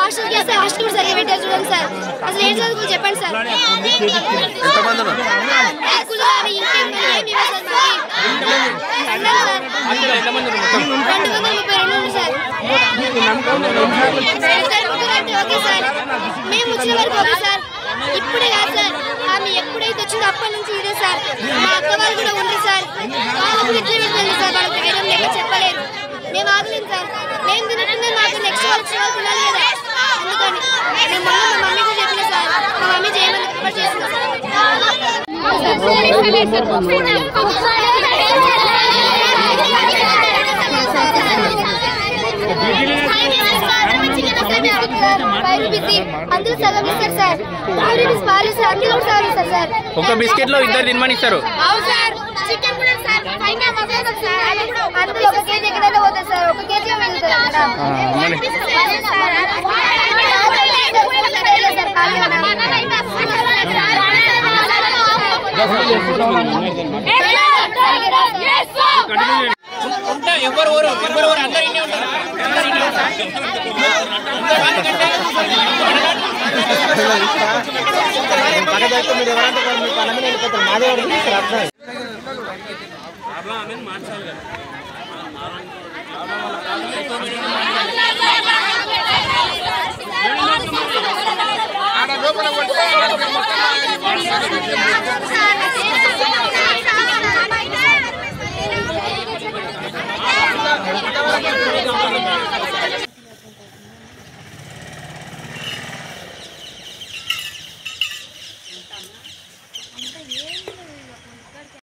Hostel చేస్తే hostel కూడా సరిగ్గా పెట్టారు చూడండి సార్. అసలు ఏం చదువుకోవాలి చెప్పండి సార్. మేము వచ్చిన వరకు ఓకే సార్, ఇప్పుడే కాదు సార్, ఆమె ఎప్పుడైతే వచ్చిందో అప్పటి నుంచి ఇదే సార్. మా అక్క వాళ్ళు కూడా ఉండరు సార్, వాళ్ళకు ఎట్లా పెడుతుంది సార్, వాళ్ళకి వేయడం లేక చెప్పలేరు. మేము ఆగలేము సార్, మేము తినట్టుందే మాకు నెక్స్ట్ వాళ్ళు వచ్చిన వాళ్ళు తినాలి కదా. అందుకని మేము మొన్న మా మమ్మీ కూడా చెప్పిన సార్, మా మమ్మీ చేయమని ప్రిపేర్ చేసింది సార్. అందరూ సగం ఇస్తారు సార్, అందరూ సగం ఇస్తారు సార్. ఒక బిస్కెట్ లో ఇద్దరు తినమని ఇస్తారు. అందరూ ఒక కేజీ ఎక్కడైనా పోతారు సార్, ఒక కేజీలో మిగులుతుంది అక్కడ. ఎవరు అందరూ ఇన్నే ఉంటారు. మీరు ఎవరంటే మీరు పని వెళ్ళిపోతారు. మాదే మార్చాలి కదా.